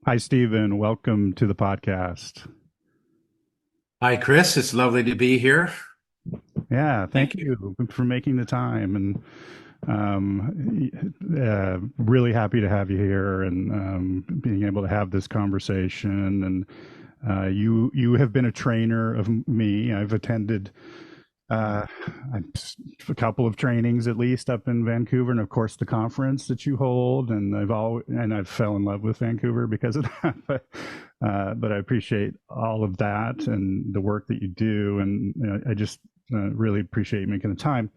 Hi, Stephen. Welcome to the podcast. Hi, Chris. It's lovely to be here. Yeah, thank Thank you. you for making the time, and really happy to have you here and being able to have this conversation. And you have been a trainer of me. I've attended uh, a couple of trainings at least up in Vancouver, and of course the conference that you hold. And I've fell in love with Vancouver because of that. But I appreciate all of that and the work that you do, and I just really appreciate you making the time.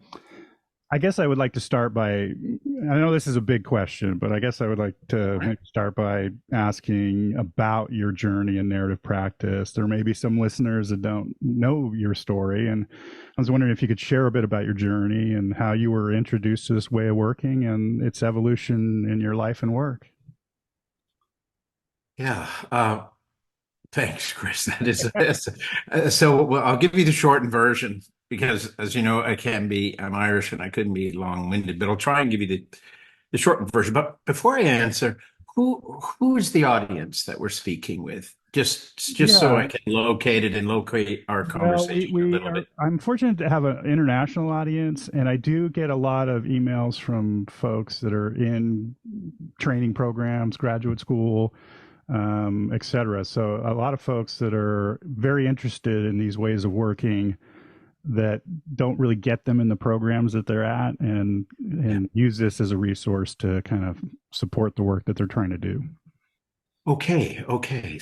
I guess I would like to start by, I know this is a big question, but I guess I would like to All right. maybe start by asking about your journey in narrative practice. There may be some listeners that don't know your story, and I was wondering if you could share a bit about your journey and how you were introduced to this way of working and its evolution in your life and work. Yeah. Thanks, Chris. So I'll give you the shortened version because, as you know, I'm Irish and I couldn't be long-winded, but I'll try and give you the shortened version. But before I answer, who is the audience that we're speaking with? Just so Yeah, I can locate it and locate our well, conversation a we little are. bit. I'm fortunate to have an international audience, and I do get a lot of emails from folks that are in training programs, graduate school, et cetera. So a lot of folks that are very interested in these ways of working that don't really get them in the programs that they're at, Yeah. and use this as a resource to kind of support the work that they're trying to do. Okay. Okay.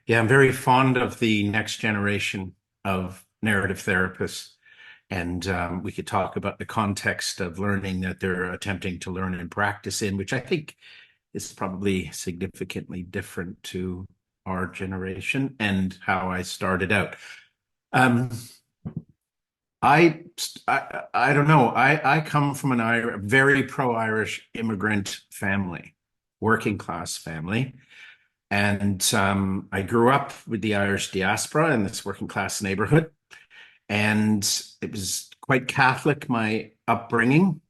Yeah, I'm very fond of the next generation of narrative therapists. And we could talk about the context of learning that they're attempting to learn and practice in, which I think is probably significantly different to our generation and how I started out. Um, I don't know. I come from a very pro-Irish immigrant family, working class family. And I grew up with the Irish diaspora in this working class neighborhood. And it was quite Catholic, my upbringing.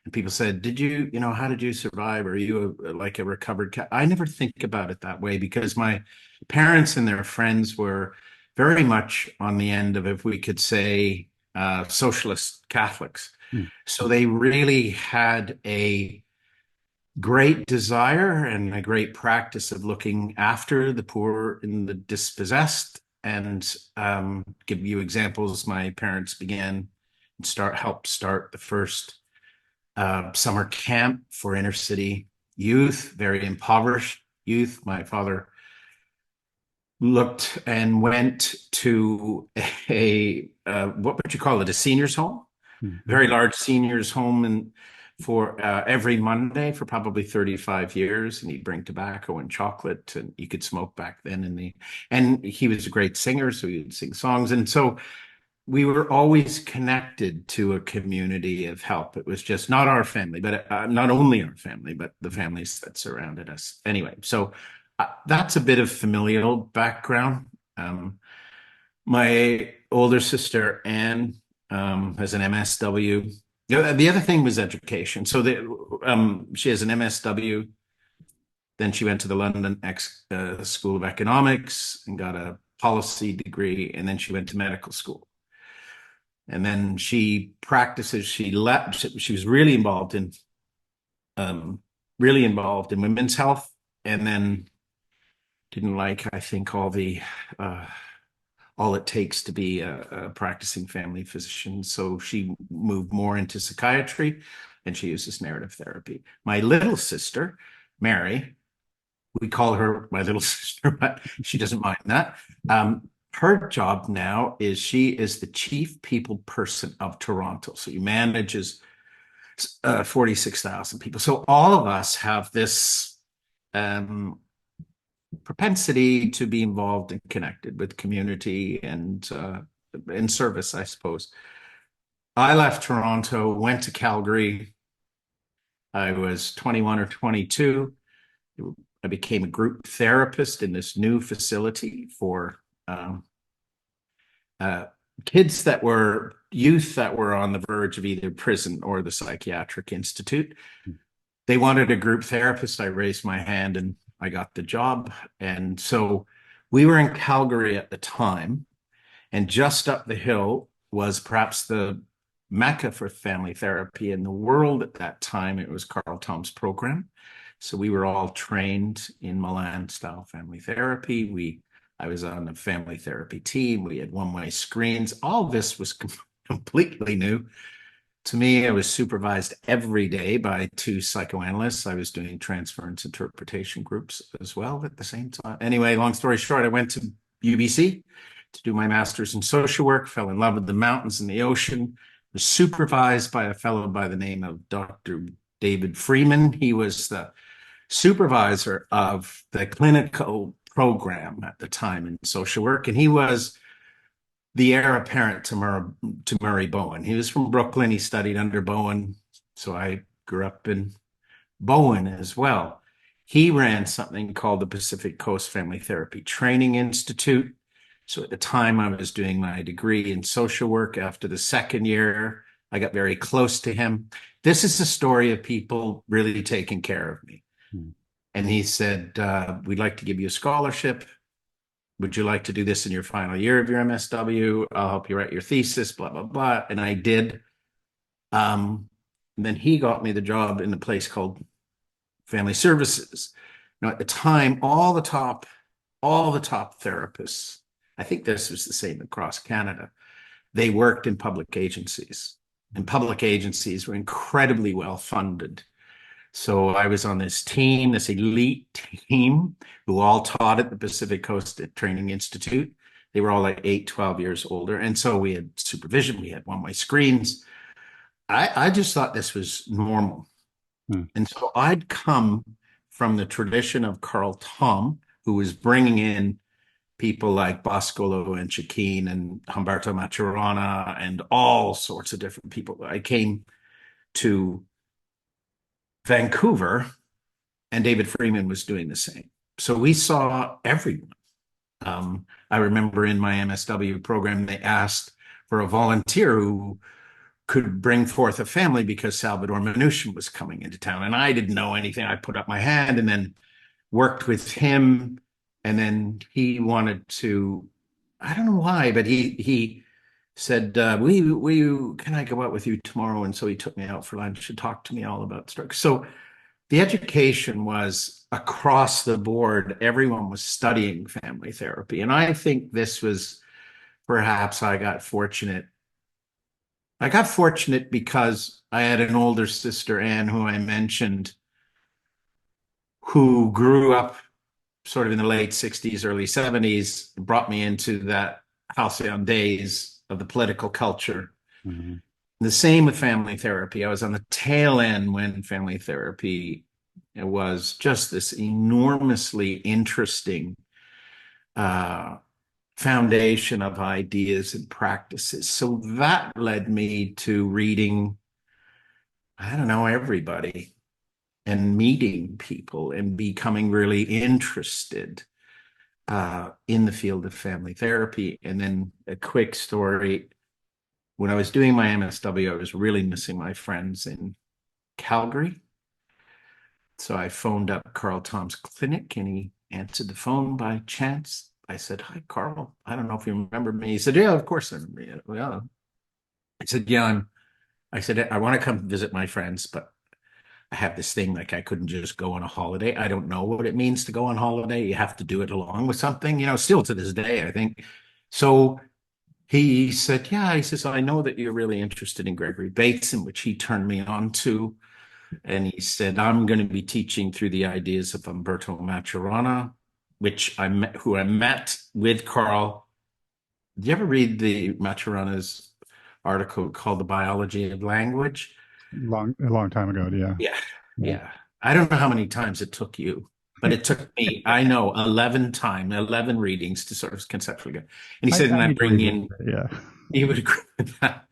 And people said, how did you survive? Are you like a recovered cat? I never think about it that way because my parents and their friends were very much on the end of, if we could say, socialist Catholics. Mm. So they really had a great desire and a great practice of looking after the poor and the dispossessed. And give you examples, my parents began and helped start the first summer camp for inner city youth, very impoverished youth. My father looked and went to what would you call it, a seniors home, Mhm. very large seniors home, and for every Monday for probably 35 years, and he'd bring tobacco and chocolate, and you could smoke back then. And he was a great singer, so he would sing songs, and so we were always connected to a community of help. It was just not our family, but not only our family, but the families that surrounded us. Anyway, so that's a bit of familial background. Um, my older sister Anne has an MSW. The other thing was education. She has an MSW. Then she went to the London School of Economics and got a policy degree. And then she went to medical school. And then she practices. She left. She was um, really involved in women's health, and then didn't like, I think, uh, all it takes to be a practicing family physician. So she moved more into psychiatry and she uses narrative therapy. My little sister, Mary, we call her my little sister, but she doesn't mind that. Her job now is she is the chief people person of Toronto. So he manages 46,000 people. So all of us have this um, propensity to be involved and connected with community and in service, I suppose. I left Toronto, went to Calgary. I was 21 or 22. I became a group therapist in this new facility for um, uh, kids that were youth that were on the verge of either prison or the psychiatric institute. They wanted a group therapist. I raised my hand and I got the job. And so we were in Calgary at the time, and just up the hill was perhaps the mecca for family therapy in the world at that time. It was Carl Tom's program. So we were all trained in Milan style family therapy. I was on the family therapy team. We had one-way screens. All this was completely new to me. I was supervised every day by two psychoanalysts. I was doing transference interpretation groups as well at the same time. Anyway, long story short, I went to UBC to do my master's in social work, fell in love with the mountains and the ocean, was supervised by a fellow by the name of Dr. David Freeman. He was the supervisor of the clinical program at the time in social work, and he was the heir apparent to Murray Bowen. He was from Brooklyn. He studied under Bowen, so I grew up in Bowen as well. He ran something called the Pacific Coast Family Therapy Training Institute. So at the time I was doing my degree in social work. After the second year, I got very close to him. This is a story of people really taking care of me. Mm. And he said, we'd like to give you a scholarship. Would you like to do this in your final year of your MSW? I'll help you write your thesis, blah, blah, blah. And I did. Then he got me the job in a place called Family Services. Now, at the time, all the top therapists, I think this was the same across Canada, they worked in public agencies. And public agencies were incredibly well funded. So I was on this team, this elite team, who all taught at the Pacific Coast Training Institute. They were all like 8, 12 years older. And so we had supervision, we had one-way screens. I just thought this was normal. Hmm. And so I'd come from the tradition of Carl Tom, who was bringing in people like Boscolo and Chikine and Humberto Maturana and all sorts of different people. I came to Vancouver, and David Freeman was doing the same. So we saw everyone. I remember in my MSW program, they asked for a volunteer who could bring forth a family because Salvador Minuchin was coming into town. And I didn't know anything. I put up my hand and then worked with him. And then he wanted to, I don't know why, but he said, can I go out with you tomorrow? And so he took me out for lunch and talked to me all about stroke. So the education was across the board. Everyone was studying family therapy. And I think this was perhaps I got fortunate. I got fortunate because I had an older sister, Anne, who I mentioned, who grew up sort of in the late 60s, early 70s, brought me into that halcyon days of the political culture. Mm-hmm. The same with family therapy. I was on the tail end when family therapy was just this enormously interesting foundation of ideas and practices. So that led me to reading, I don't know, everybody and meeting people and becoming really interested in the field of family therapy. And then a quick story. When I was doing my MSW, I was really missing my friends in Calgary. So I phoned up Carl Tom's clinic and he answered the phone by chance. I said, "Hi, Carl. I don't know if you remember me." He said, "Yeah, of course I remember you." Well, I said, "Yeah, I said, I want to come visit my friends, but I have this thing like I couldn't just go on a holiday. I don't know what it means to go on holiday. You have to do it along with something, still to this day, I think." So he said, "Yeah," he says, "I know that you're really interested in Gregory Bateson," which he turned me on to. And he said, "I'm going to be teaching through the ideas of Umberto Maturana, who I met with Carl. Did you ever read the Maturana's article called The Biology of Language? A long time ago, yeah. Yeah. Yeah. Yeah. I don't know how many times it took you, but it took me, I know, 11 readings to sort of conceptually go. And he said, and I I'm need to read bringing more in, of it, yeah. he would agree with that.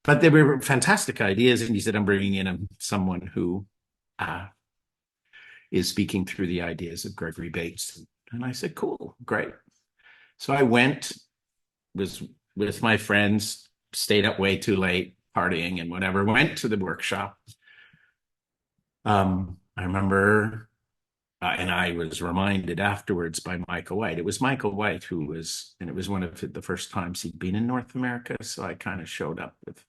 But they were fantastic ideas. And he said, I'm bringing in someone who is speaking through the ideas of Gregory Bates. And I said, cool, great. So I went, was with my friends, stayed up way too late, partying and whatever, went to the workshop. I remember and I was reminded afterwards by Michael White. It was Michael White who was, and it was one of the first times he'd been in North America. So I kind of showed up with,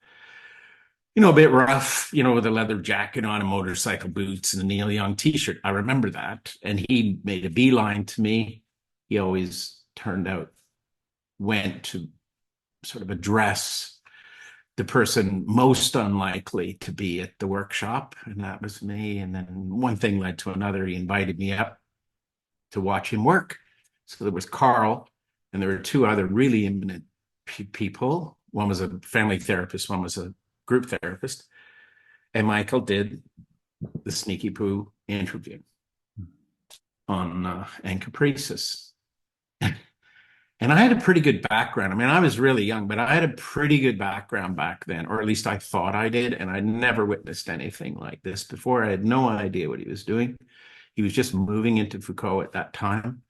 a bit rough, with a leather jacket on and motorcycle boots and a Neil Young t-shirt. I remember that. And he made a beeline to me. He always went to sort of address the person most unlikely to be at the workshop. And that was me. And then one thing led to another. He invited me up to watch him work. So there was Carl, and there were two other really eminent people. One was a family therapist, one was a group therapist. And Michael did the Sneaky Poo interview on and Caprices. And I had a pretty good background. I mean, I was really young, but I had a pretty good background back then, or at least I thought I did. And I'd never witnessed anything like this before. I had no idea what he was doing. He was just moving into Foucault at that time.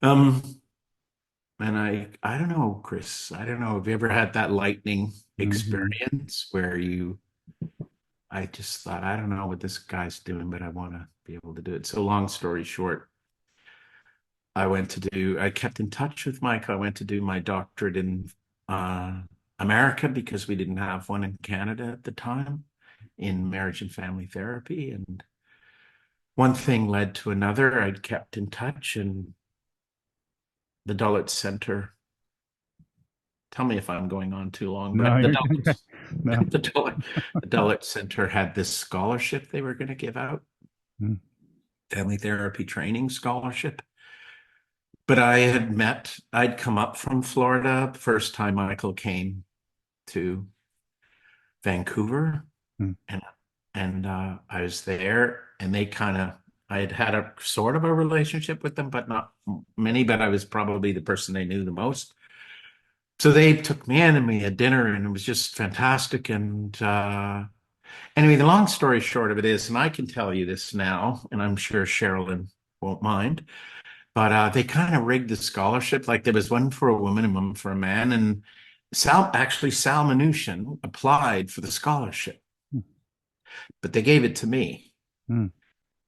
Um, and I don't know, Chris, I don't know. Have you ever had that lightning Hmm. experience where I just thought, I don't know what this guy's doing, but I want to be able to do it. So long story short, I kept in touch with Mike. I went to do my doctorate in uh, America because we didn't have one in Canada at the time in marriage and family therapy. And one thing led to another. I'd kept in touch, and the Dulles Center, tell me if I'm going on too long, No, but the you're, Dulles, no. the Dulles Center had this scholarship they were going to give out, Mm, family therapy training scholarship. But I'd come up from Florida the first time Michael came to Vancouver, mm, and I was there, and I had had a sort of a relationship with them, but not many. But I was probably the person they knew the most. So they took me in, and we had dinner, and it was just fantastic. And anyway, the long story short of it is, and I can tell you this now, and I'm sure Sherilyn won't mind, but they kind of rigged the scholarship. Like there was one for a woman and one for a man. And Sal Manouchian applied for the scholarship, but they gave it to me. mm,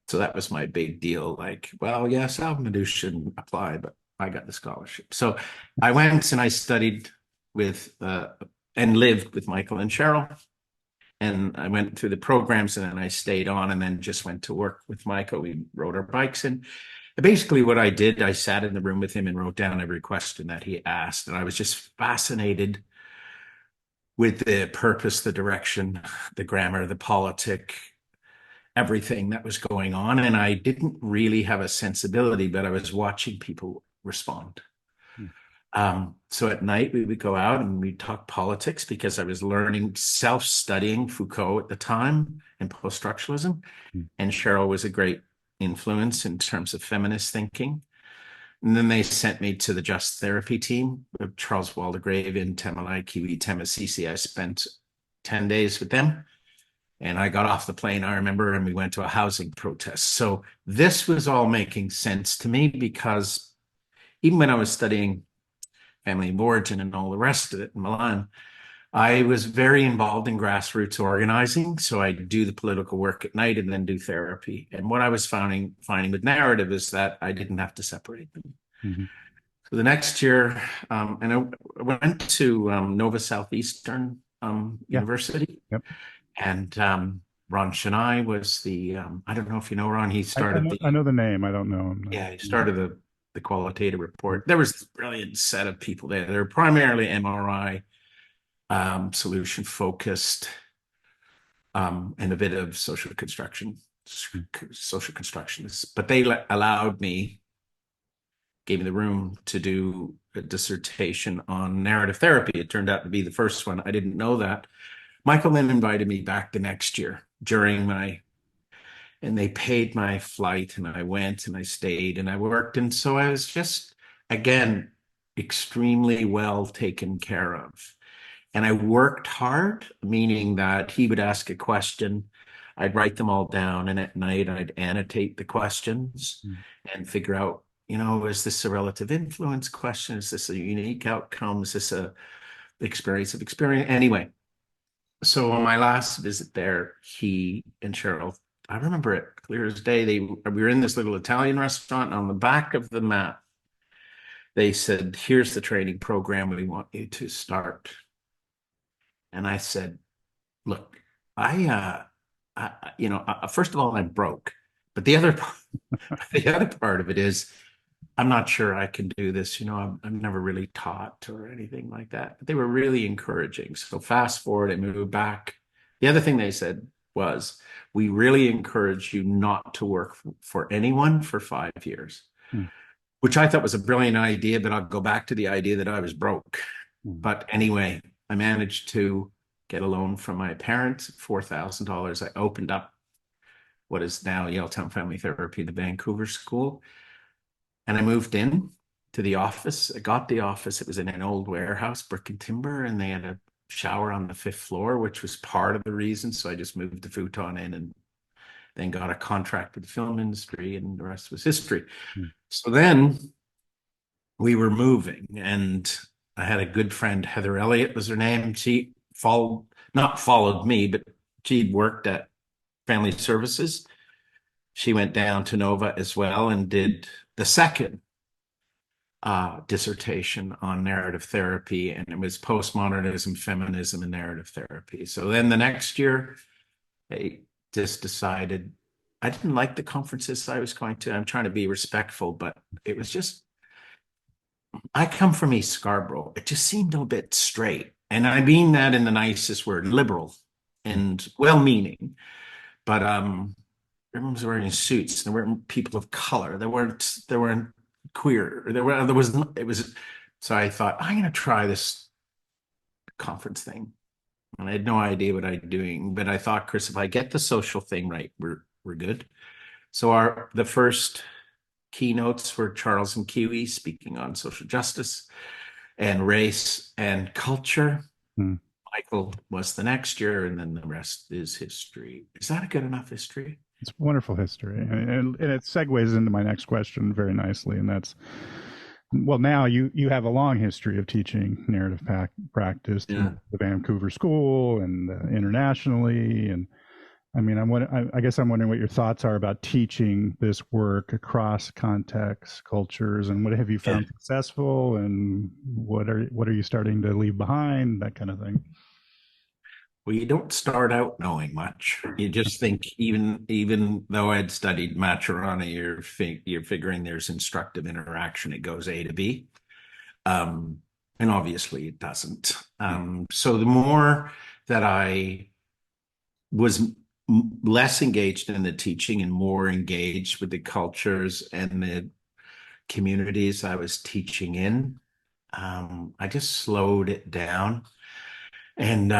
So that was my big deal. Like, well, yeah, Sal Manouchian applied, but I got the scholarship. So I went and I studied with and lived with Michael and Cheryl. And I went through the programs, and then I stayed on and then just went to work with Michael. We rode our bikes, and basically what I did, I sat in the room with him and wrote down every question that he asked. And I was just fascinated with the purpose, the direction, the grammar, the politic, everything that was going on. And I didn't really have a sensibility, but I was watching people respond. mm, So at night we would go out and we'd talk politics because I was learning, self-studying Foucault at the time and post-structuralism. mm, And Cheryl was a great influence in terms of feminist thinking. And then they sent me to the Just Therapy team of Charles Waldegrave in Temalai, Kiwi, Temasisi. I spent 10 days with them, and I got off the plane, I remember, and we went to a housing protest. So this was all making sense to me because even when I was studying family of origin and all the rest of it in Milan, I was very involved in grassroots organizing. So I do the political work at night and then do therapy. And what I was finding with narrative is that I didn't have to separate them. mhm. So the next year, and I went to Nova Southeastern Yeah. University, Yep. and Ron Chennai was I don't know if you know Ron, he started I know the name. I don't know him yeah, he though. started the qualitative report. There was this brilliant set of people there. They were primarily MRI solution focused, and a bit of Mm, social constructionists, but they allowed me, gave me the room to do a dissertation on narrative therapy. It turned out to be the first one. I didn't know that. Michael then invited me back the next year and they paid my flight, and I went and I stayed and I worked. And so I was just, again, extremely well taken care of. And I worked hard, meaning that he would ask a question, I'd write them all down, and at night I'd annotate the questions mm, and figure out, is this a relative influence question? Is this a unique outcome? Is this a experience of experience? Anyway, so on my last visit there, he and Cheryl I remember it clear as day. We were in this little Italian restaurant. And on the back of the map, they said, "Here's the training program we want you to start." And I said, "Look, first of all, I'm broke, but the other part of it is I'm not sure I can do this. I've never really taught or anything like that." But they were really encouraging. So fast forward, I moved back. The other thing they said was, "We really encourage you not to work for anyone for 5 years," Mm, which I thought was a brilliant idea. But I'll go back to the idea that I was broke. mm, But anyway, I managed to get a loan from my parents, $4,000. I opened up what is now Yaletown Family Therapy, the Vancouver School. And I moved in to the office. I got the office. It was in an old warehouse, brick and timber, and they had a shower on the fifth floor, which was part of the reason. So I just moved the futon in and then got a contract with the film industry, and the rest was history. mm, So then we were moving, and I had a good friend, Heather Elliott was her name. She not followed me, but she'd worked at Family Services. She went down to Nova as well and did the second dissertation on narrative therapy, and it was postmodernism, feminism, and narrative therapy. So then the next year, I just decided I didn't like the conferences I was going to. I'm trying to be respectful, but it was just, I come from East Scarborough. It just seemed a bit straight. And I mean that in the nicest word, liberal mm, and well-meaning. But everyone was wearing suits. There weren't people of color. There weren't queer. There was it was. So I thought, I'm going to try this conference thing, and I had no idea what I'm doing. But I thought, Chris, if I get the social thing right, we're good. So the first keynotes were Charles and Kiwi speaking on social justice and race and culture. mm. Michael was the next year, and then the rest is history. Is that a good enough history? It's wonderful history, and it segues into my next question very nicely, and that's, well, now you have a long history of teaching narrative practice through Yeah. the Vancouver School and internationally, and I mean, I guess I'm wondering what your thoughts are about teaching this work across contexts, cultures, and what have you Yeah. found successful, and what are you starting to leave behind, that kind of thing. Well, you don't start out knowing much. You just think, even though I'd studied Maturana, you're figuring there's instructive interaction. It goes A to B, um, and obviously it doesn't. So the more that I was less engaged in the teaching and more engaged with the cultures and the communities I was teaching in, I just slowed it down. And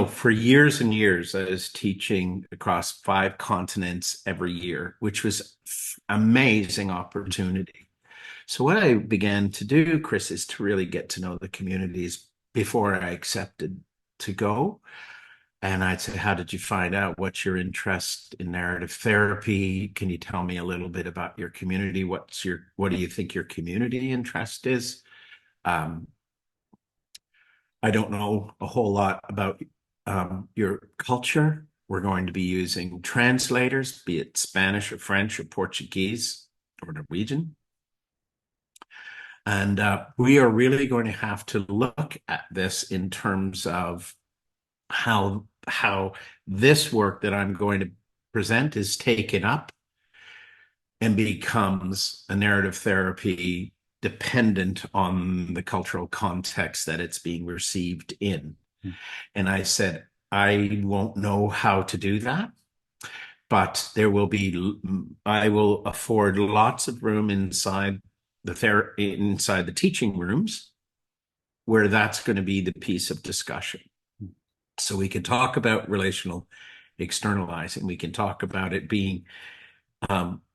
for years and years, I was teaching across 5 continents every year, which was amazing opportunity. So what I began to do, Chris, is to really get to know the communities before I accepted to go. And I'd say, how did you find out? What's your interest in narrative therapy? Can you tell me a little bit about your community? What do you think your community interest is? Um, I don't know a whole lot about your culture. We're going to be using translators, be it Spanish or French or Portuguese or Norwegian. And we are really going to have to look at this in terms of how this work that I'm going to present is taken up and becomes a narrative therapy dependent on the cultural context that it's being received in. Mm, And I said, I won't know how to do that, but I will afford lots of room inside the teaching rooms where that's going to be the piece of discussion. mm, So we can talk about relational externalizing. We can talk about it being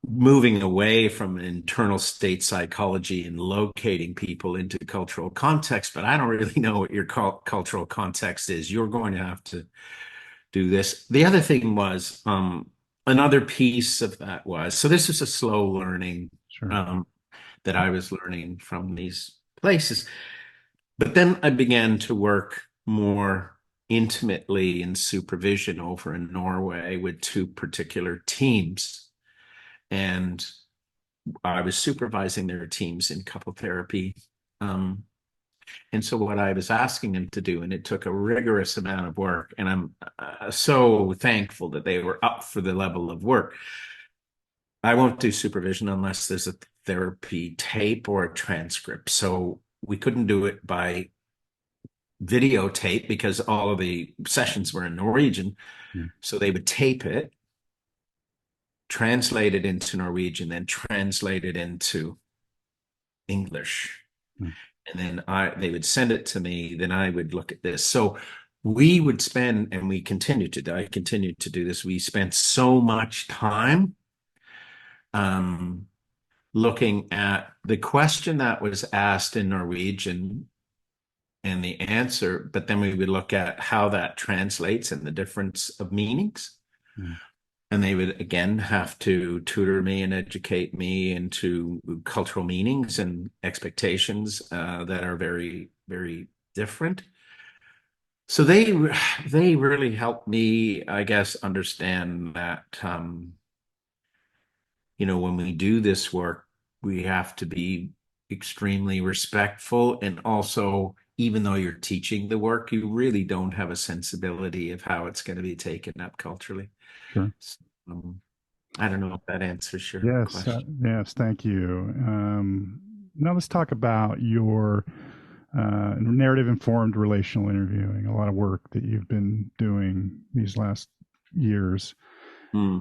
moving away from an internal state psychology and locating people into cultural context. But I don't really know what your cultural context is. You're going to have to do this. The other thing was another piece of that was, so this is a slow learning sure. um, that I was learning from these places. But then I began to work more intimately in supervision over in Norway with two particular teams. And I was supervising their teams in couple therapy. Um, and so what I was asking them to do, and it took a rigorous amount of work, and I'm so thankful that they were up for the level of work. I won't do supervision unless there's a therapy tape or a transcript. So we couldn't do it by videotape because all of the sessions were in Norwegian. Mm, So they would tape it, translate it into Norwegian, then translate it into English. mm, And then they would send it to me, then I would look at this. So we would spend, and we continue to, I continue to do this. We spent so much time um, looking at the question that was asked in Norwegian and the answer, but then we would look at how that translates and the difference of meanings. mm, And they would again have to tutor me and educate me into cultural meanings and expectations that are very, very different. So they really helped me, I guess, understand that when we do this work, we have to be extremely respectful. And also, even though you're teaching the work, you really don't have a sensibility of how it's going to be taken up culturally. sure. So, I don't know if that answers your Yes, question. yes, thank you. Now let's talk about your narrative informed relational interviewing, a lot of work that you've been doing these last years. Hmm.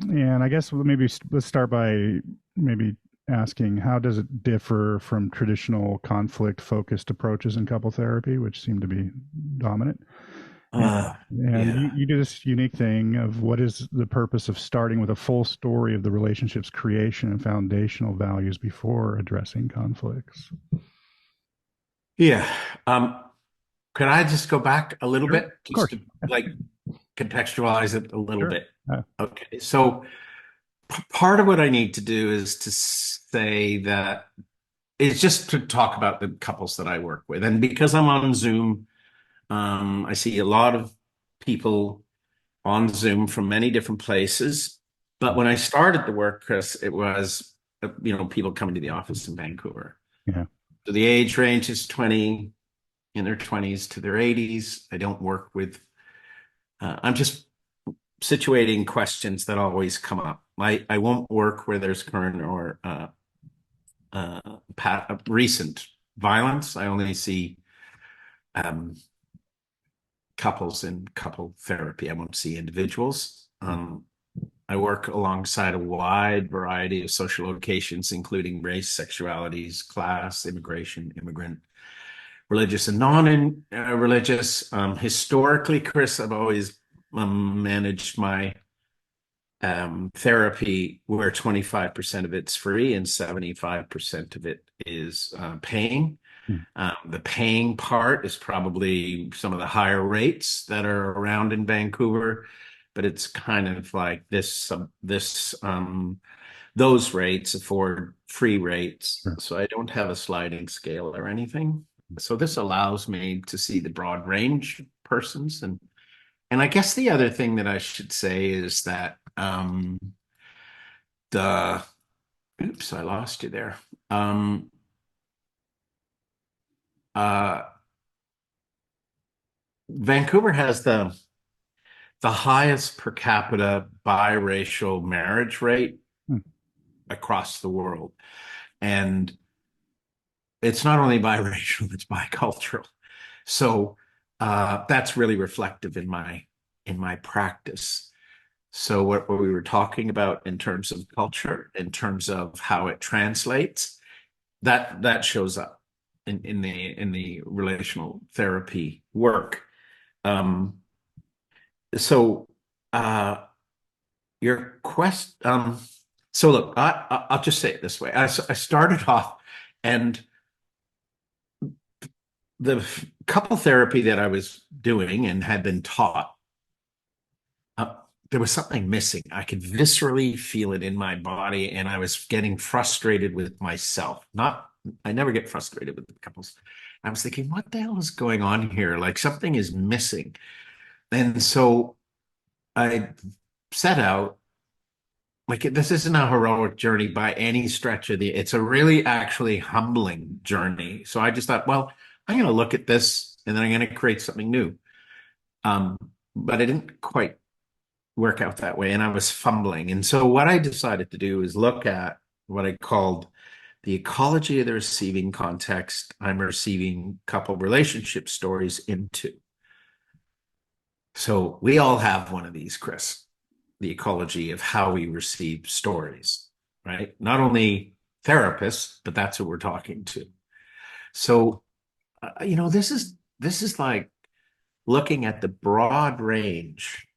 And I guess maybe let's start by maybe asking, how does it differ from traditional conflict focused approaches in couple therapy, which seem to be dominant? And, Uh, and yeah. you do this unique thing of what is the purpose of starting with a full story of the relationship's creation and foundational values before addressing conflicts. Yeah. Could I just go back a little Sure, bit of just course. to like contextualize it a little Sure. bit? Okay. So part of what I need to do is to say that it's just to talk about the couples that I work with. And because I'm on Zoom, I see a lot of people on Zoom from many different places. But when I started the work, Chris, it was, people coming to the office in Vancouver. Yeah. So the age range is 20 in their 20s to their 80s. I don't work with, I'm just situating questions that always come up. I won't work where there's current or recent violence. I only see um, couples in couple therapy. I won't see individuals. I work alongside a wide variety of social locations, including race, sexualities, class, immigration, immigrant, religious and non-religious. Historically, Chris, I've always managed my therapy where 25% of it's free and 75% of it is paying. Mm, The paying part is probably some of the higher rates that are around in Vancouver, but it's kind of like those rates afford free rates. sure. So I don't have a sliding scale or anything. So this allows me to see the broad range of persons. And I guess the other thing that I should say is that the oops, I lost you there. Um, uh, Vancouver has the highest per capita biracial marriage rate Mm, across the world. And it's not only biracial, it's bicultural. So that's really reflective in my practice. So what we were talking about in terms of culture, in terms of how it translates, that shows up in the relational therapy work. Um, so uh, your quest. So look, I'll just say it this way. I started off, and the couple therapy that I was doing and had been taught, uh, there was something missing. I could viscerally feel it in my body, and I was getting frustrated with myself. Not, I never get frustrated with the couples. I was thinking, what the hell is going on here? Like something is missing. And so I set out, like this isn't a heroic journey by any stretch of it's a really actually humbling journey. So I just thought, well, I'm going to look at this and then I'm going to create something new. Um, but it didn't quite work out that way. And I was fumbling. And so what I decided to do is look at what I called the ecology of the receiving context I'm receiving couple relationship stories into. So we all have one of these, Chris, the ecology of how we receive stories, right? Not only therapists, but that's who we're talking to. So, this is like looking at the broad range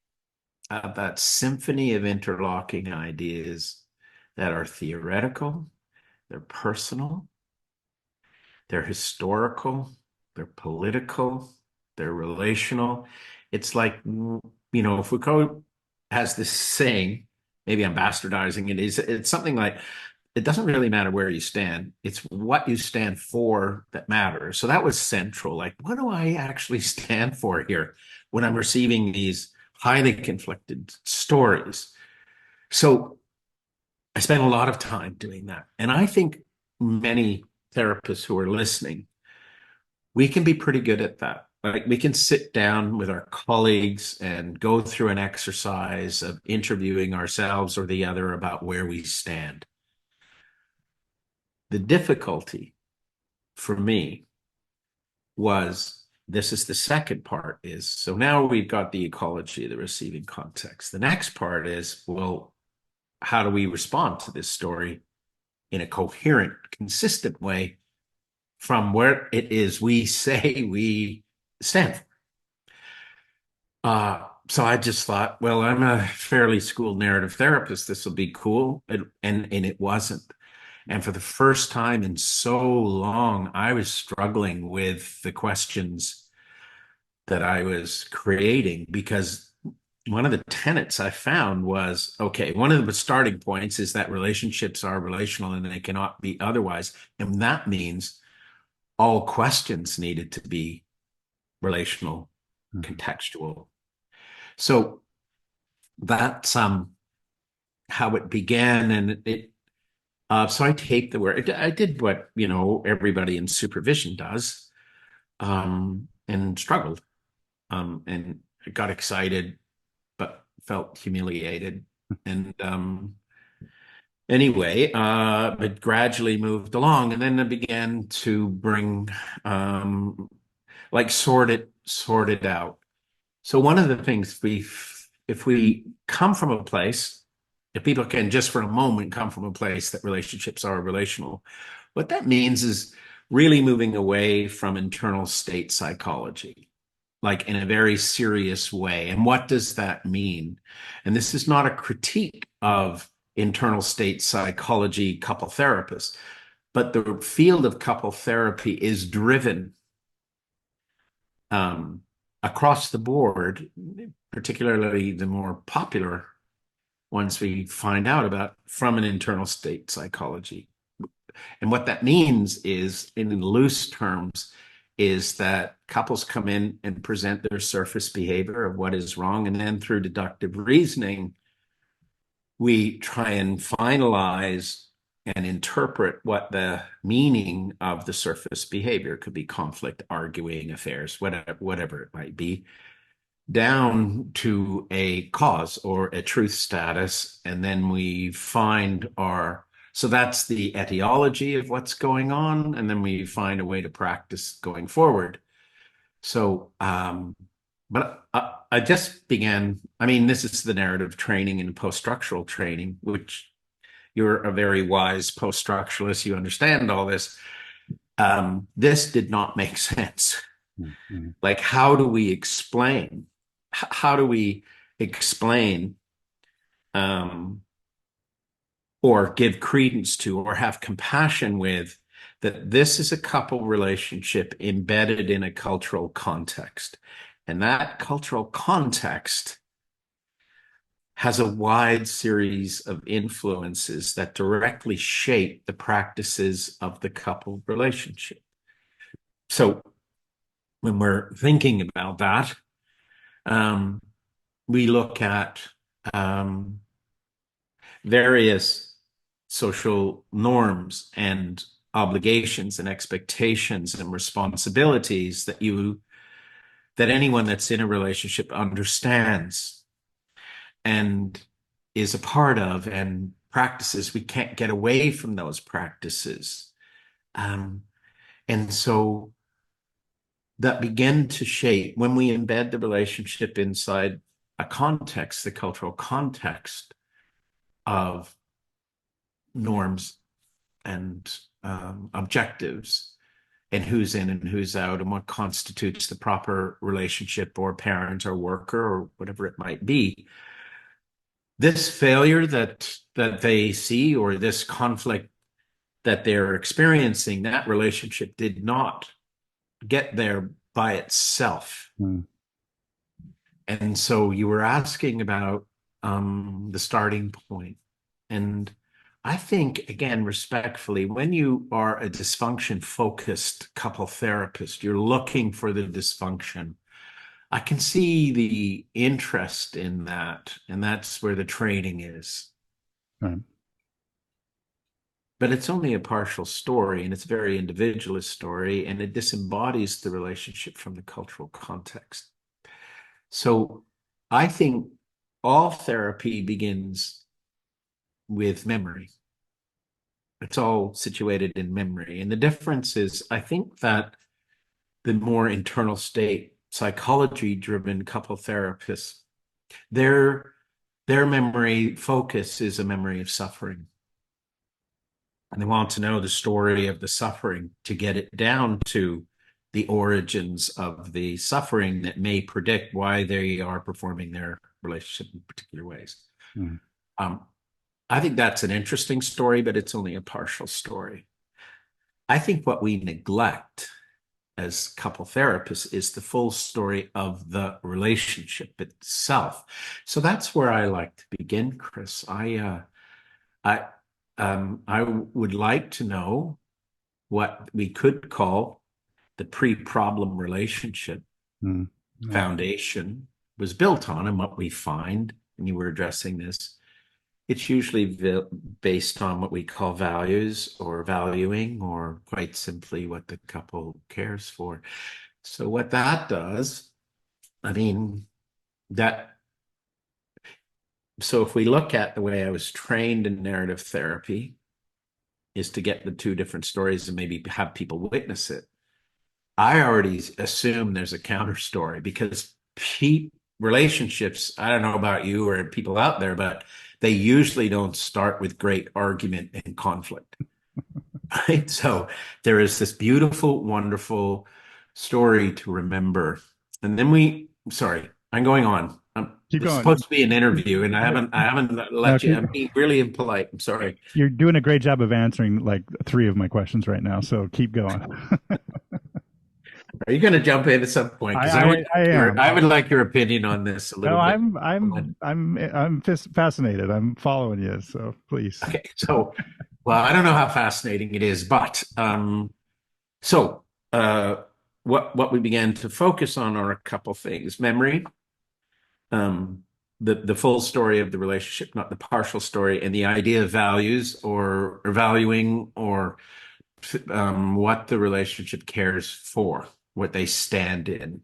of that symphony of interlocking ideas that are theoretical, they're personal, they're historical, they're political, they're relational. It's like, Foucault has this saying, maybe I'm bastardizing it, it's something like, it doesn't really matter where you stand. It's what you stand for that matters. So that was central. Like, what do I actually stand for here when I'm receiving these highly conflicted stories? So I spent a lot of time doing that. And I think many therapists who are listening, we can be pretty good at that. Like we can sit down with our colleagues and go through an exercise of interviewing ourselves or the other about where we stand. The difficulty for me was this is the second part is so now we've got the ecology of the receiving context. The next part is, well, how do we respond to this story in a coherent, consistent way from where it is we say we stand for? So I just thought, well, I'm a fairly schooled narrative therapist. This will be cool. And it wasn't. And for the first time in so long, I was struggling with the questions that I was creating because one of the tenets I found was okay, one of the starting points is that relationships are relational and they cannot be otherwise. And that means all questions needed to be relational, Mhm. contextual. So that's how it began. And so I take the word, I did what, everybody in supervision does, and struggled, and got excited, but felt humiliated. And anyway, it gradually moved along. And then I began to bring, like sort it out. So one of the things if we come from a place, if people can just for a moment come from a place that relationships are relational, what that means is really moving away from internal state psychology, like in a very serious way. And what does that mean? And this is not a critique of internal state psychology couple therapists, but the field of couple therapy is driven um, across the board, particularly the more popular ones we find out about from an internal state psychology. And what that means is, in loose terms, is that couples come in and present their surface behavior of what is wrong. And then through deductive reasoning, we try and finalize and interpret what the meaning of the surface behavior could be: conflict, arguing, affairs, whatever it might be, down to a cause or a truth status. And then we find so that's the etiology of what's going on. And then we find a way to practice going forward. So, but I just began, I mean, this is the narrative training and post-structural training, which you're a very wise post-structuralist. You understand all this. This did not make sense. Mhm. Like, how do we explain? How do we explain um, or give credence to or have compassion with that this is a couple relationship embedded in a cultural context? And that cultural context has a wide series of influences that directly shape the practices of the couple relationship. So when we're thinking about that, um, we look at um, various social norms and obligations and expectations and responsibilities that anyone that's in a relationship understands and is a part of and practices. We can't get away from those practices. Um, and so that begin to shape when we embed the relationship inside a context, the cultural context of norms and objectives, and who's in and who's out, and what constitutes the proper relationship or parent or worker or whatever it might be. This failure that they see, or this conflict that they're experiencing, that relationship did not get there by itself. Mm. And so you were asking about the starting point. And I think, again, respectfully, when you are a dysfunction focused couple therapist, you're looking for the dysfunction. I can see the interest in that. And that's where the training is. Right. But it's only a partial story, and it's a very individualist story, and it disembodies the relationship from the cultural context. So I think all therapy begins with memory. It's all situated in memory. And the difference is, I think that the more internal state, psychology driven couple therapists, their memory focus is a memory of suffering. And they want to know the story of the suffering to get it down to the origins of the suffering that may predict why they are performing their relationship in particular ways. Mm. I think that's an interesting story, but it's only a partial story. I think what we neglect as couple therapists is the full story of the relationship itself. So that's where I like to begin, Chris. I I would like to know what we could call the pre-problem relationship Mm. Yeah. foundation was built on, and what we find, and you were addressing this, it's usually based on what we call values or valuing, or quite simply what the couple cares for. So what that does, I mean, that, so if we look at the way I was trained in narrative therapy, is to get the two different stories and maybe have people witness it. I already assume there's a counter story, because relationships, I don't know about you or people out there, but they usually don't start with great argument and conflict. Right? So there is this beautiful, wonderful story to remember. And then sorry, I'm going on. Keep This is going. supposed to be an interview, and I haven't No, let you, keep, I'm being really impolite. I'm sorry. you're doing a great job of answering like three of my questions right now. So keep going. Are you going to jump in at some point? Because I am. I would like your opinion on this a No, little bit. I'm fascinated. I'm following you. So please. Okay, so, well, I don't know how fascinating it is, but so uh, what we began to focus on are a couple things: memory, um, the full story of the relationship, not the partial story, and the idea of values, or valuing, or what the relationship cares for, what they stand in.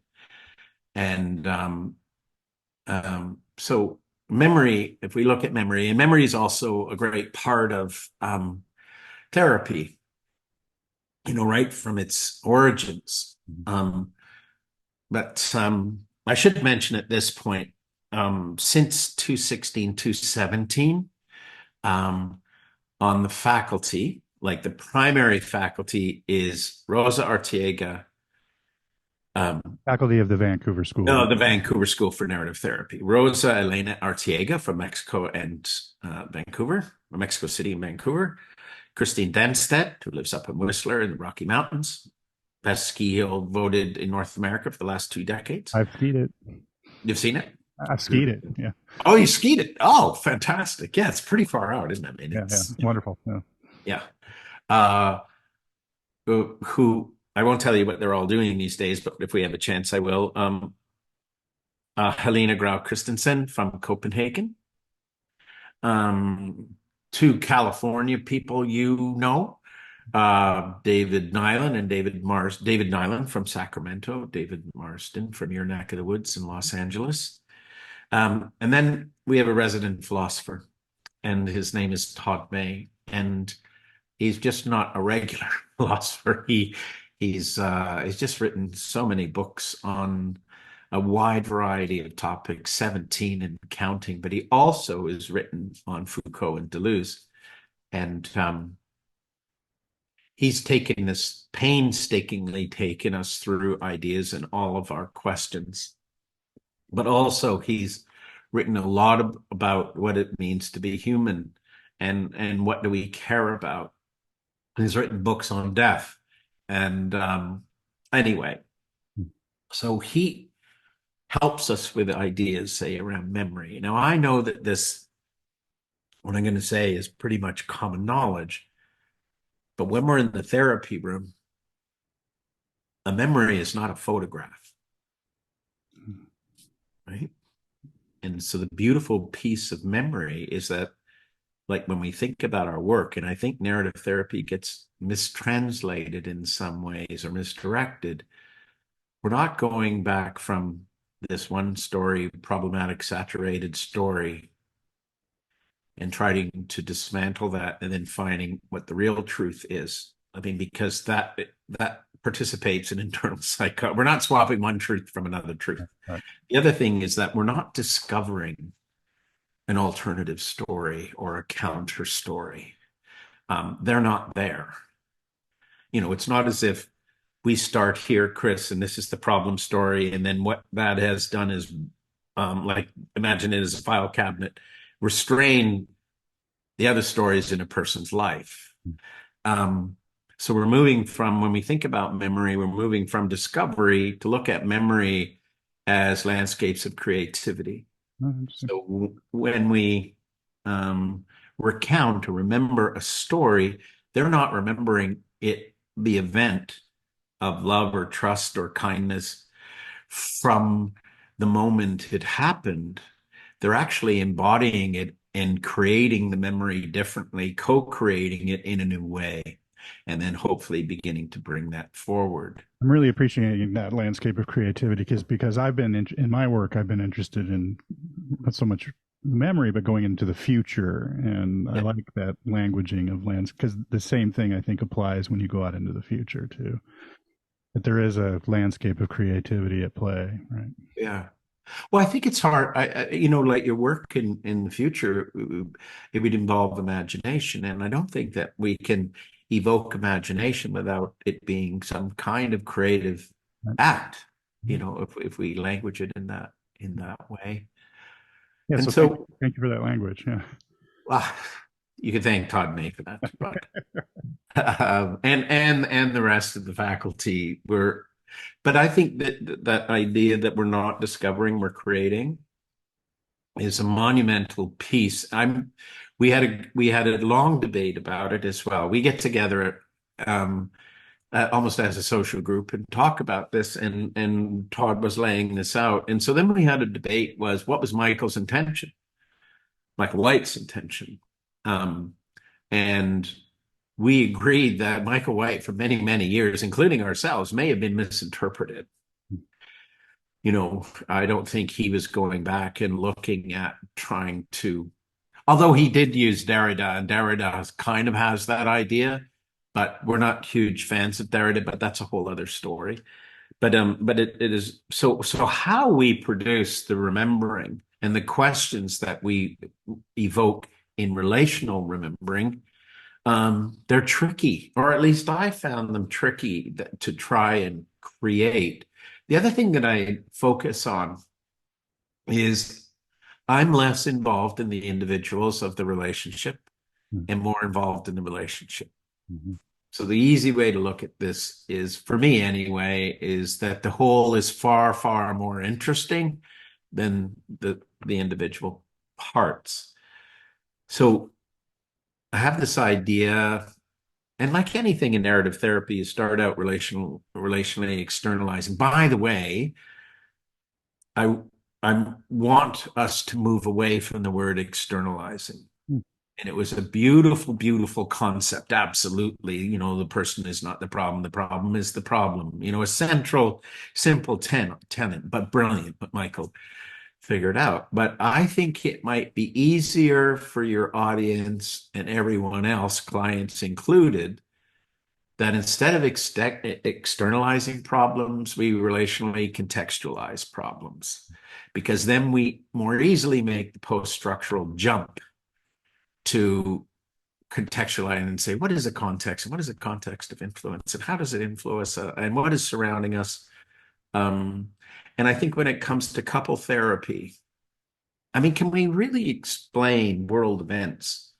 And so memory, if we look at memory, and memory is also a great part of therapy, right from its origins. But I should mention at this point, since 2016, 2017, on the faculty, like the primary faculty is Rosa Artiega, Faculty of the Vancouver School. no, the Vancouver School for Narrative Therapy. Rosa Elena Artiega from Mexico and Vancouver, Mexico City and Vancouver. Christine Denstedt, who lives up in Whistler in the Rocky Mountains. Best ski hill voted in North America for the last 2 decades. I've skied it. You've seen it? I've skied it. Yeah. Oh, you skied it. Oh, fantastic. Yeah, it's pretty far out, isn't it? I mean, Yeah. it's Wonderful. Yeah. yeah. Who I won't tell you what they're all doing these days, but if we have a chance, I will. Helena Grau Christensen from Copenhagen. Um, Two California people David Nyland and David Nyland from Sacramento, David Marston from your neck of the woods in Los Angeles. And then we have a resident philosopher, and his name is Todd May. And he's just not a regular philosopher. He's just written so many books on a wide variety of topics, 17 and counting, but he also has written on Foucault and Deleuze. And he's painstakingly taken us through ideas and all of our questions. But also he's written a lot about what it means to be human and what do we care about. He's written books on death. And anyway, so he helps us with ideas, say, around memory. Now, I know that what I'm going to say is pretty much common knowledge, but when we're in the therapy room, a memory is not a photograph, right? And so the beautiful piece of memory is that, like when we think about our work, and I think narrative therapy gets mistranslated in some ways or misdirected, we're not going back from this one story, problematic, saturated story, and trying to dismantle that and then finding what the real truth is. I mean, because that participates in internal psycho. We're not swapping one truth from another truth. Right. The other thing is that we're not discovering an alternative story or a counter story. They're not there. It's not as if we start here, Chris, and this is the problem story, and then what that has done is, like, imagine it as a file cabinet, restrain the other stories in a person's life. So we're moving from, when we think about memory, we're moving from discovery to look at memory as landscapes of creativity. Oh, So when we recount or remember a story, they're not remembering the event of love or trust or kindness from the moment it happened. They're actually embodying it and creating the memory differently, co-creating it in a new way, and then hopefully beginning to bring that forward. I'm really appreciating that landscape of creativity because I've been in my work, I've been interested in not so much memory, but going into the future. And I Yeah. like that languaging of lands because the same thing I think applies when you go out into the future too. That there is a landscape of creativity at play, right? Yeah. Well, I think it's hard. Like your work in the future, it would involve imagination, and I don't think that we can evoke imagination without it being some kind of creative Right. act. Mhm. If we language it in that way, Yeah. and So so thank you for that language. Yeah. uh, you can thank Todd May for that, but and the rest of the faculty were. But I think that idea that we're not discovering, we're creating, is a monumental piece. We had a long debate about it as well. We get together um, almost as a social group and talk about this, and Todd was laying this out, and so then we had a debate: was what was Michael White's intention, and we agreed that Michael White, for many many years, including ourselves, may have been misinterpreted. I don't think he was going back and looking at trying to, although he did use Derrida, and Derrida kind of has that idea, but we're not huge fans of Derrida, but that's a whole other story. But it is so how we produce the remembering and the questions that we evoke in relational remembering, they're tricky, or at least I found them tricky to try and create. The other thing that I focus on is I'm less involved in the individuals of the relationship and more involved in the relationship. Mm-hmm. So the easy way to look at this is, for me anyway, is that the whole is far, far more interesting than the individual parts. So I have this idea, And like anything in narrative therapy, you start out relationally externalizing. By the way, I I want us to move away from the word externalizing. Mm, And it was a beautiful, beautiful concept. Absolutely. The person is not the problem. The problem is the problem. A central, simple tenet, but brilliant, but Michael figured out. But I think it might be easier for your audience and everyone else, clients included, that instead of externalizing problems, we relationally contextualize problems, because then we more easily make the post-structural jump to contextualize and say, what is the context, and what is the context of influence, and how does it influence, and what is surrounding us? Um, and I think when it comes to couple therapy, I mean, can we really explain world events?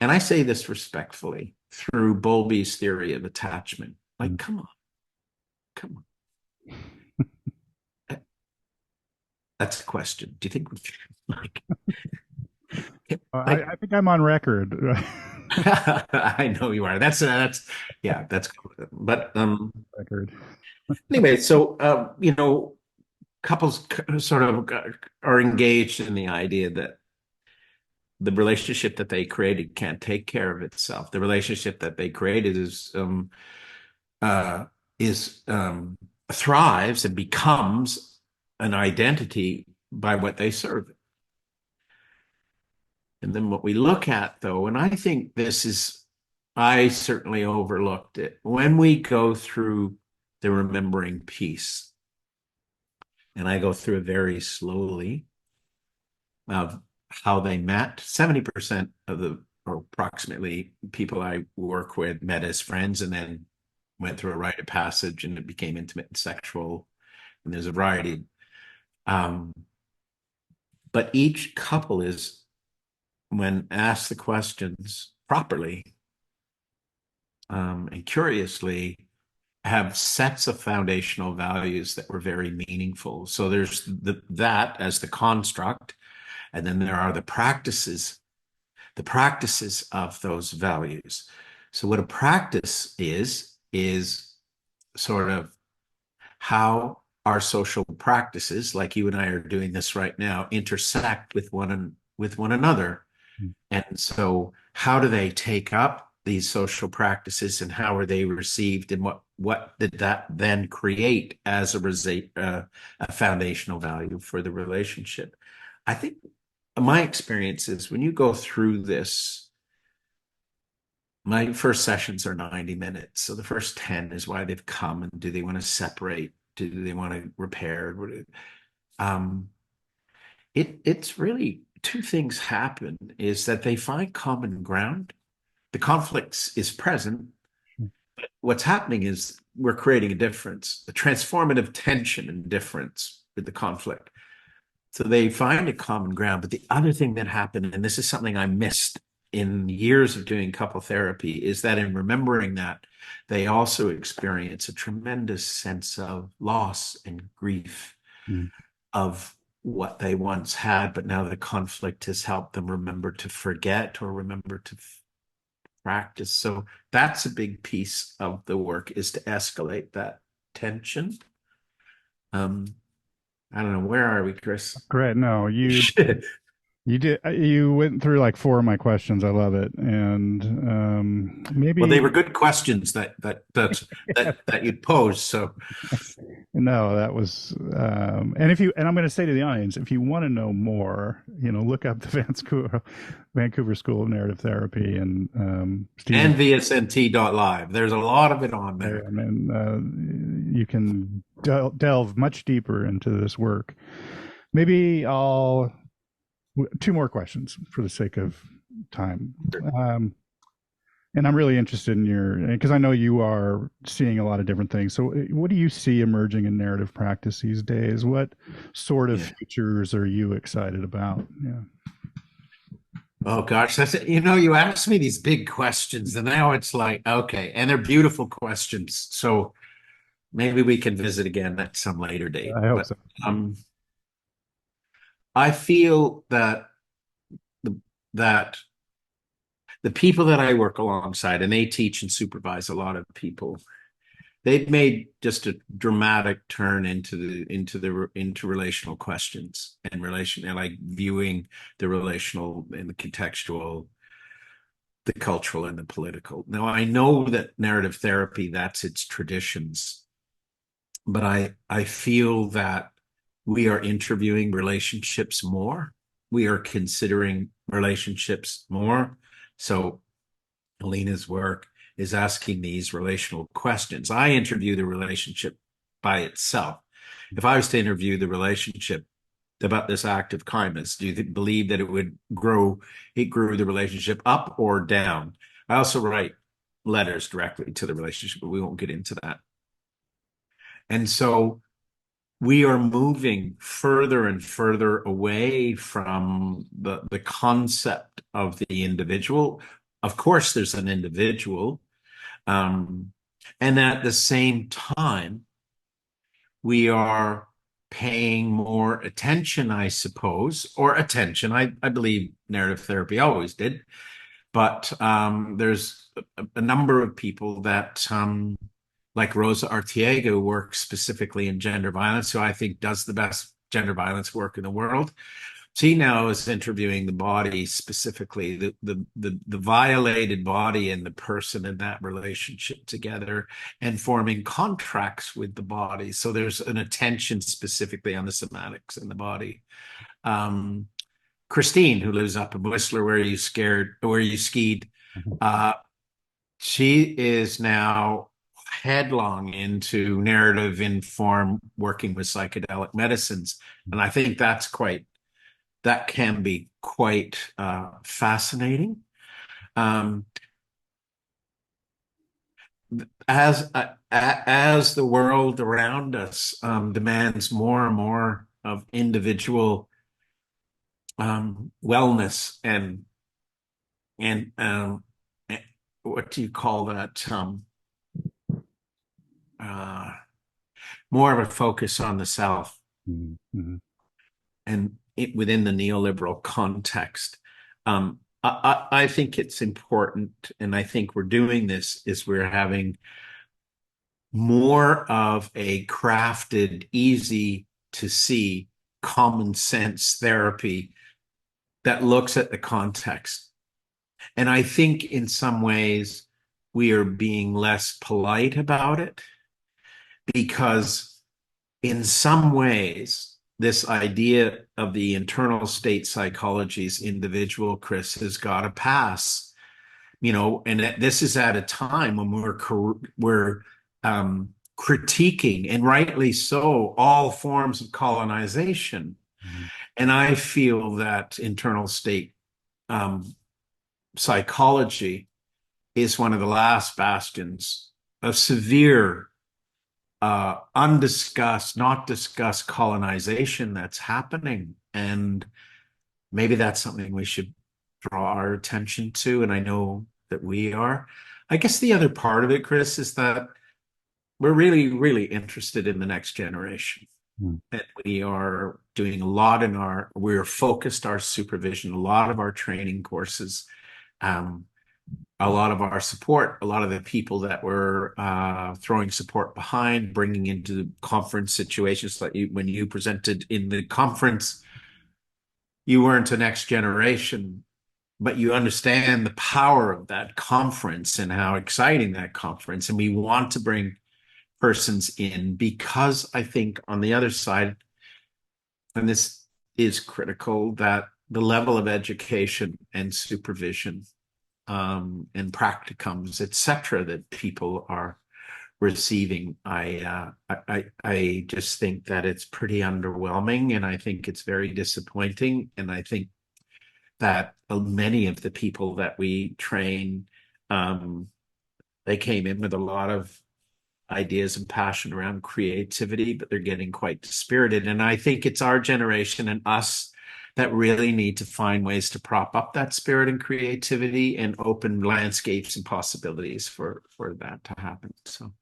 And I say this respectfully through Bowlby's theory of attachment. Like, mm. come on. That's a question. Do you think we like, like I think I'm on record. I know you are. Yeah, that's but Record. anyway, so couples sort of are engaged in the idea that the relationship that they created can't take care of itself. The relationship that they created uh, is thrives and becomes an identity by what they serve. And then what we look at, though, and I think I certainly overlooked it when we go through the remembering piece, and I go through it very slowly of how they met. 70% of or approximately, people I work with met as friends and then went through a rite of passage and it became intimate and sexual. And there's a variety. Um, but each couple is, when asked the questions properly and curiously, have sets of foundational values that were very meaningful. So there's that as the construct, and then there are the practices of those values. So what a practice is sort of how our social practices, like you and I are doing this right now, intersect with one another. Mm, And so how do they take up these social practices, and how are they received, and what did that then create as a foundational value for the relationship? I think my experience is when you go through this, my first sessions are 90 minutes. So the first 10 is why they've come, and do they want to separate? Do they want to repair? Um, it's really two things happen, is that they find common ground. The conflicts is present. mm, What's happening is we're creating a difference, a transformative tension and difference with the conflict. So they find a common ground. But the other thing that happened, and this is something I missed in years of doing couple therapy, is that in remembering that, they also experience a tremendous sense of loss and grief mm. of what they once had, but now the conflict has helped them remember to forget or remember to practice. So that's a big piece of the work, is to escalate that tension. Um, I don't know, where are we, Chris? Great. No, you did. You went through like four of my questions. I love it, and Well, they maybe were good questions that you'd posed. So no. That was. And if you and I'm going to say to the audience, if you want to know more, look up the Vancouver School of Narrative Therapy and Stephen. and VSNT.live. There's a lot of it on there. And you can delve much deeper into this work. Maybe I'll two more questions for the sake of time. Um, and I'm really interested in because I know you are seeing a lot of different things. So, what do you see emerging in narrative practice these days? What sort of Yeah. futures are you excited about? Yeah. Oh gosh, that's it. You asked me these big questions, and now it's like, okay, and they're beautiful questions. So maybe we can visit again at some later date. I hope But so. um, I feel that the, that the people that I work alongside, and they teach and supervise a lot of people, they've made just a dramatic turn into relational questions and relation and like viewing the relational and the contextual, the cultural and the political. Now I know that narrative therapy, that's its traditions, but I feel that we are interviewing relationships more. We are considering relationships more. So Alina's work is asking these relational questions. I interview the relationship by itself. If I was to interview the relationship about this act of kindness, do you believe that it grew the relationship up or down? I also write letters directly to the relationship, but we won't get into that. And so we are moving further and further away from the concept of the individual. Of course, there's an individual. Um, and at the same time, we are paying more attention, I suppose, or attention. I believe narrative therapy always did, but there's a number of people that, like Rosa Artiega, works specifically in gender violence, who I think does the best gender violence work in the world. She now is interviewing the body specifically, the violated body and the person in that relationship together, and forming contracts with the body. So there's an attention specifically on the somatics in the body. Christine, who lives up in Whistler, where you skied, uh, she is now headlong into narrative informed working with psychedelic medicines, and I think that can be quite fascinating. Um, as the world around us demands more and more of individual wellness and what do you call that? Uh, More of a focus on the self, Mm-hmm. and within the neoliberal context. I think it's important, and I think we're doing this, is we're having more of a crafted, easy to see, common sense therapy that looks at the context. And I think in some ways we are being less polite about it, because in some ways, this idea of the internal state psychology's individual, Chris, has got to pass. And this is at a time when we're critiquing, and rightly so, all forms of colonization. Mm-hmm. And I feel that internal state um, psychology is one of the last bastions of severe, undiscussed, not discussed colonization that's happening. And maybe that's something we should draw our attention to. And I know that we are. I guess the other part of it, Chris, is that we're really, really interested in the next generation. Mm-hmm. And we are doing a lot we're focused our supervision, a lot of our training courses, um, a lot of our support, a lot of the people that we're throwing support behind, bringing into conference situations. Like when you presented in the conference, you weren't a next generation, but you understand the power of that conference and how exciting that conference. And we want to bring persons in, because I think on the other side, and this is critical, that the level of education and supervision and practicums, etc., that people are receiving, I just think that it's pretty underwhelming, and I think it's very disappointing. And I think that many of the people that we train, um, they came in with a lot of ideas and passion around creativity, but they're getting quite dispirited. And I think it's our generation and us that really need to find ways to prop up that spirit and creativity and open landscapes and possibilities for that to happen. So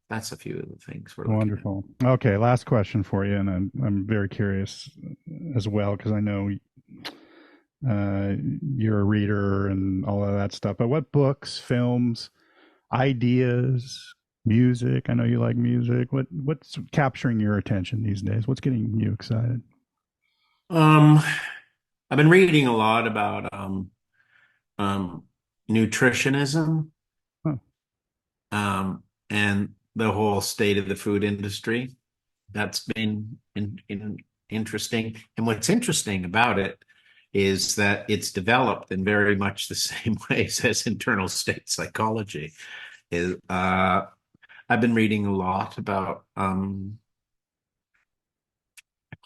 that's a few of the things we're looking at. Wonderful. Okay, last question for you, and I'm very curious as well, because I know uh, you're a reader and all of that stuff. But what books, films, ideas, music? I know you like music. What's capturing your attention these days? What's getting you excited? Um, I've been reading a lot about um, nutritionism, Oh, and the whole state of the food industry. That's been interesting. And what's interesting about it is that it's developed in very much the same ways as internal state psychology. Is I've been reading a lot about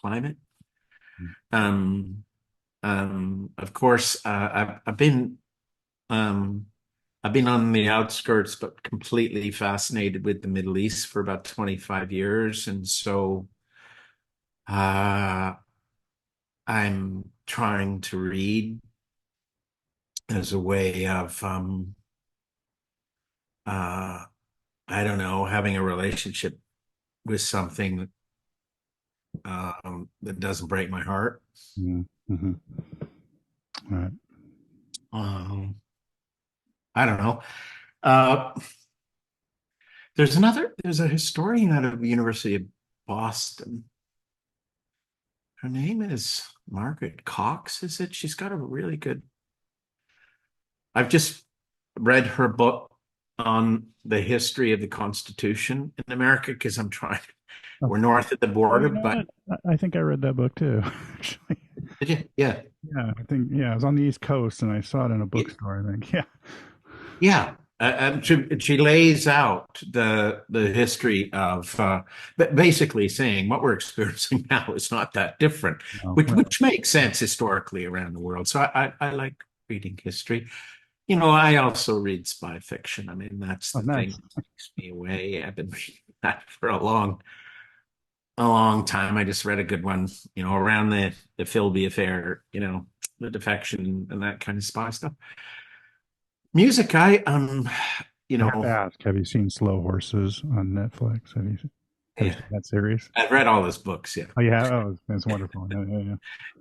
climate. Um, of course, um, I've been on the outskirts, but completely fascinated with the Middle East for about 25 years, and so uh, I'm trying to read as a way of uh, I don't know, having a relationship with something that doesn't break my heart. mm, mm-hmm. All right. Um, I don't know. Uh, there's a historian out of the University of Boston. Her name is Margaret Cox, is it? She's got a really good. I've just read her book on the history of the Constitution in America because I'm trying. Oh, We're north of the oh, border, you know but what? I think I read that book too. Actually, did you? Yeah. yeah, I think yeah, I was on the East Coast and I saw it in a Yeah. bookstore. I think yeah. Yeah, she lays out the history of basically saying what we're experiencing now is not that different, No, right. which makes sense historically around the world. So I like reading history. You know, I also read spy fiction. I mean, that's Oh, the thing nice. that takes me away. I've been reading that for a long time. I just read a good one, around the Philby affair, the defection and that kind of spy stuff. Music, you I have to know, ask, have you seen Slow Horses on Netflix? Have you yeah, seen that series? I've read all his books. Yeah, Oh, yeah. Oh, it's wonderful. Yeah,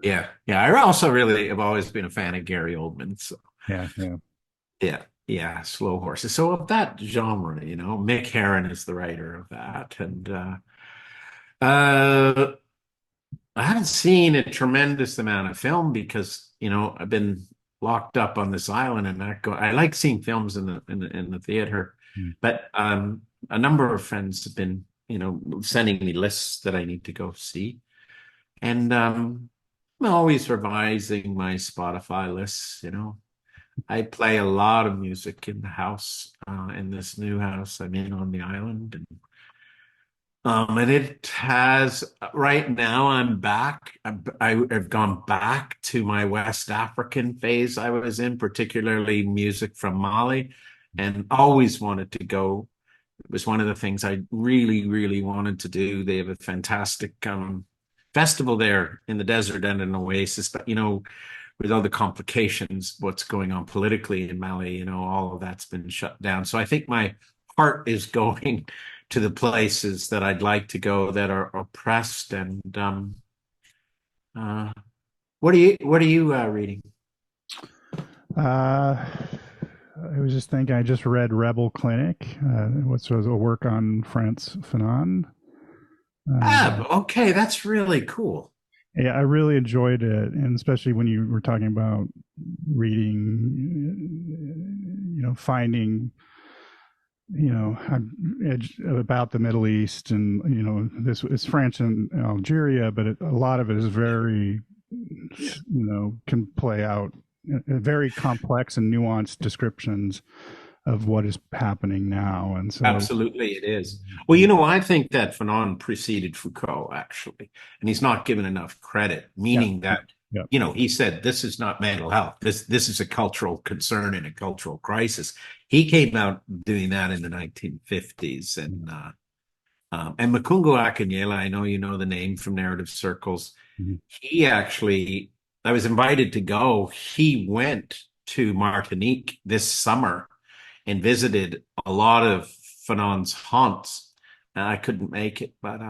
yeah, yeah. I also really have always been a fan of Gary Oldman. So yeah, yeah. yeah, yeah. Slow Horses. So of that genre, Mick Herron is the writer of that, and uh, I haven't seen a tremendous amount of film because I've been locked up on this island and not go. I like seeing films in the theater, Mm. but a number of friends have been sending me lists that I need to go see, and I'm always revising my Spotify lists. I play a lot of music in the house, in this new house I'm in on the island, and it has right now. I'm back. I've gone back to my West African phase I was in, particularly music from Mali, and always wanted to go. It was one of the things I really, really wanted to do. They have a fantastic festival there in the desert and an oasis, but with all the complications, what's going on politically in Mali, all of that's been shut down. So I think my heart is going to the places that I'd like to go that are oppressed. And uh, what are you reading? Uh, I was just thinking, I just read Rebel Clinic, which was a work on Frantz Fanon. Ah, Uh, okay, that's really cool. yeah, I really enjoyed it, and especially when you were talking about reading, finding, about the Middle East, and this is France and Algeria, but a lot of it is very, Yeah. can play out very complex and nuanced descriptions of what is happening now, and so Absolutely, it is. Well, I think that Fanon preceded Foucault, actually, and he's not given enough credit, yeah, meaning yeah, that, yeah. he said this is not mental health. This is a cultural concern and a cultural crisis. He came out doing that in the 1950s, and Makungo Akinyela, I know you know the name from narrative circles. Mhm. He actually, I was invited to go. He went to Martinique this summer and visited a lot of Fanon's haunts. And I couldn't make it, but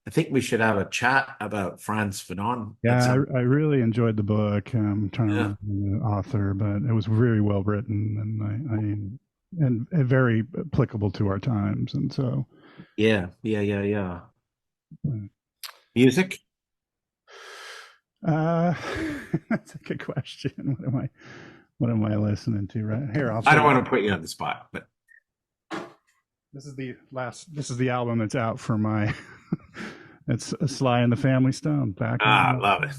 I think we should have a chat about Frantz Fanon at Yeah, some. I really enjoyed the book. I'm trying to Yeah, remember the author, but it was very well written, and very applicable to our times. And so, yeah. Music? uh, that's a good question. What am I listening to right here? I'll I show don't you. want to put you on the spot, but This is the album that's out for my. It's Sly and the Family Stone. Back I on. love it.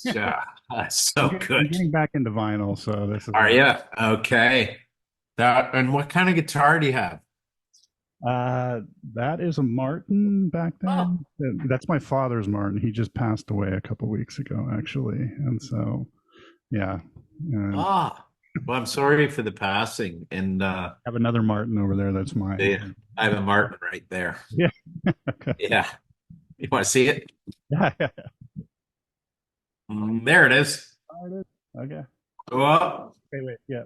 Yeah, that's I'm so getting I'm good. getting back into vinyl, so this is Are my. you? Okay. That and what kind of guitar do you have? That is a Martin back Oh, then. That's my father's Martin. He just passed away a couple weeks ago, actually, and so yeah. And ah. Well, I'm sorry for the passing. And I have another Martin over there. That's yeah, mine. I have a Martin right there. Yeah. Okay. Yeah. You want to see it? Yeah. Yeah. There it is. Oh, it is. Okay. Oh, Wait. Yeah.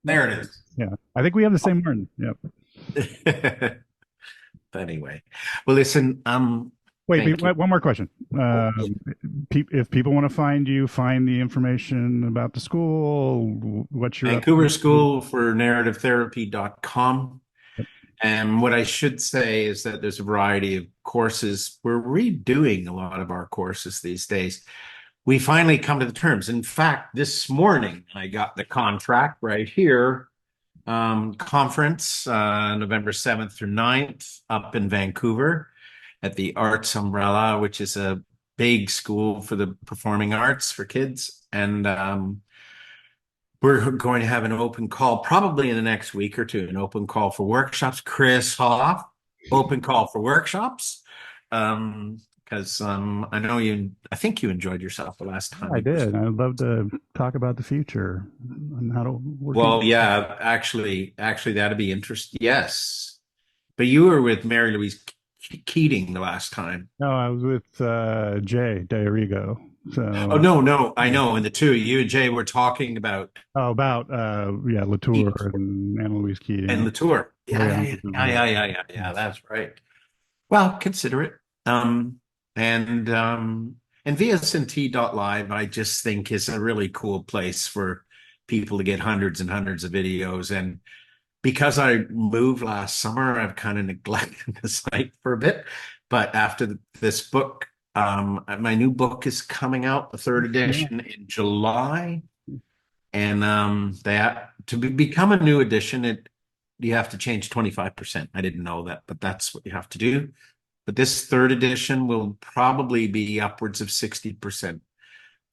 there it Yeah. I think we have the same Martin. Yep. is. Anyway, well, listen, Wait, thank you. one more question. Oh, yeah. If people want to find you, find the information about the school, what you're up Vancouver to. School for Narrative Therapy.com. And what I should say is that there's a variety of courses. We're redoing a lot of our courses these days. We finally come to the terms. In fact, this morning I got the contract right here. Conference November 7th through 9th up in Vancouver at the Arts Umbrella, which is a big school for the performing arts for kids. And we're going to have an open call probably in the next week or two, an open call for workshops. Chris Hoff, open call for workshops. Because I know I think you enjoyed yourself the last Yeah, time I you were. did. I'd love to talk about the future and how to work in. Well, yeah, actually, that'd be interesting. Yes, but you were with Mary Louise Keating the last time. No, I was with Jay Diarigo. Oh So, no, no, I yeah. know. And the two of you and Jay were talking about Oh, about yeah, Latour Keating and Anna Louise and Keating. the tour. Way Yeah, on yeah, to yeah, the yeah, yeah, yeah, yeah. That's right. Well, consider it. And VSNT.live, I just think is a really cool place for people to get hundreds and hundreds of videos. And because I moved last summer, I've kind of neglected the site for a bit. But after this book, my new book is coming out, the third Yeah. edition in July. And that become a new edition, you have to change 25%. I didn't know that, but that's what you have to do. But this third edition will probably be upwards of 60%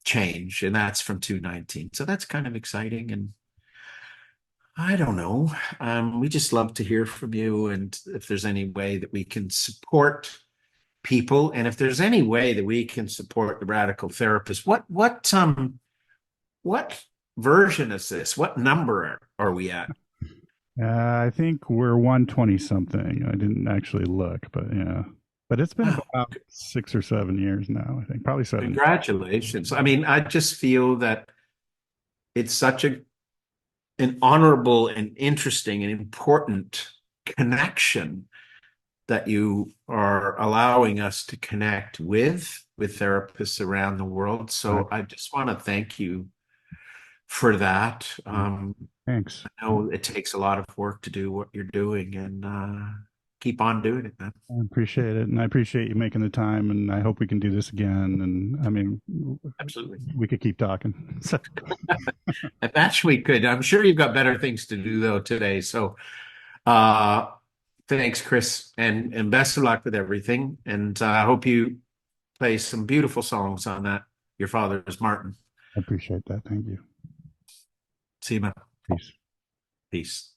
change, and that's from 219. So that's kind of exciting. And I don't know. We just love to hear from you. And if there's any way that we can support people, and if there's any way that we can support the radical therapist, what version is this? What number are we at? I think we're 120 something. I didn't actually look, but yeah. But it's been Wow. about 6 or 7 years now, I think. Probably 7 years. Congratulations. I mean, I just feel that it's such an honorable and interesting and important connection that you are allowing us to connect with therapists around the world. Right. So I just want to thank you for that. Thanks. I know it takes a lot of work to do what you're doing, and keep on doing it, man. I appreciate it. And I appreciate you making the time. And I hope we can do this again. And I mean, Absolutely. we could keep talking. So, If actually could. I'm sure you've got better things to do though today. So uh thanks, Chris, and best of luck with everything. And I hope you play some beautiful songs on that. Your father's Martin. I appreciate that. Thank you. See you, man. Peace. Peace.